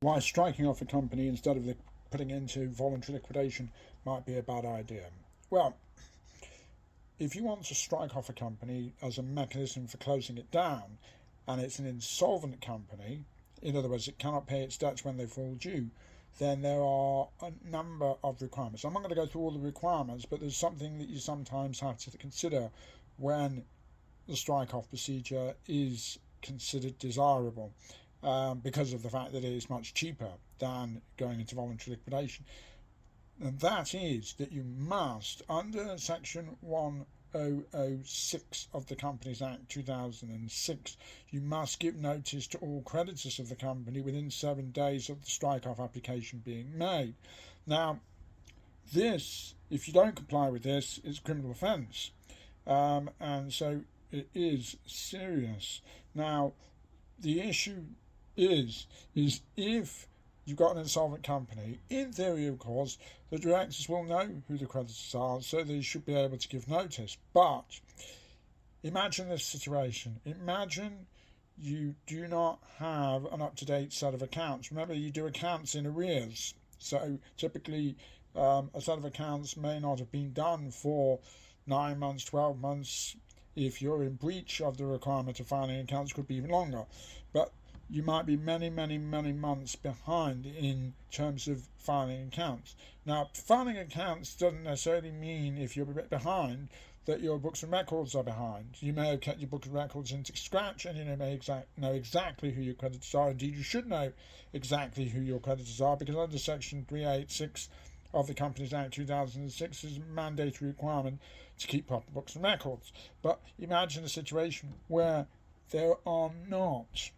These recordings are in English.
why striking off a company instead of putting it into voluntary liquidation might be a bad idea. Well, if you want to strike off a company as a mechanism for closing it down, and it's an insolvent company, in other words, it cannot pay its debts when they fall due, then there are a number of requirements. I'm not going to go through all the requirements, but there's something that you sometimes have to consider when the strike-off procedure is considered desirable, because of the fact that it is much cheaper than going into voluntary liquidation. And that is that you must, under Section 1006 of the Companies Act 2006, you must give notice to all creditors of the company within 7 days of the strike-off application being made. Now, this, if you don't comply with this, is a criminal offence, and so it is serious. Now, the issue is if you've got an insolvent company, in theory, of course, the directors will know who the creditors are, so they should be able to give notice. But imagine this situation. Imagine you do not have an up-to-date set of accounts. Remember, you do accounts in arrears. So typically, a set of accounts may not have been done for 9 months, 12 months. If you're in breach of the requirement of filing accounts, it could be even longer. But you might be many months behind in terms of filing accounts. Now, filing accounts doesn't necessarily mean, if you're a bit behind, that your books and records are behind. You may have kept your books and records into scratch, and you may know exactly who your creditors are. Indeed, you should know exactly who your creditors are, because under Section 386 of the Companies Act 2006 is a mandatory requirement to keep proper books and records. But imagine a situation where there are not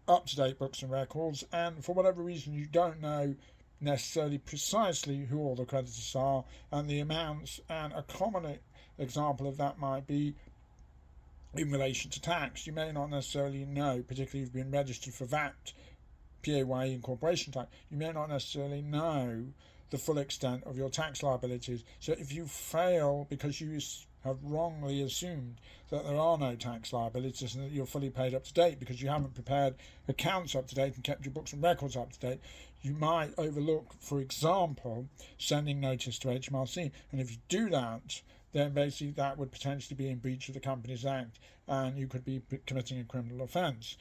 up-to-date books and records, and for whatever reason you don't know necessarily precisely who all the creditors are and the amounts. And a common example of that might be in relation to tax. You may not necessarily know, particularly if you've been registered for VAT, PAYE and corporation tax, you may not necessarily know the full extent of your tax liabilities. So if you fail because you have wrongly assumed that there are no tax liabilities and that you're fully paid up to date because you haven't prepared accounts up to date and kept your books and records up to date, you might overlook, for example, sending notice to HMRC. And if you do that, then basically that would potentially be in breach of the Companies Act, and you could be committing a criminal offence.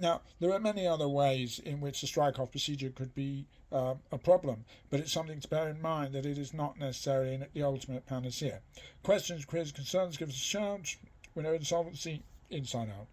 Now, there are many other ways in which the strike-off procedure could be a problem, but it's something to bear in mind that it is not necessarily the ultimate panacea. Questions, queries, concerns, give us a shout. We know insolvency inside out.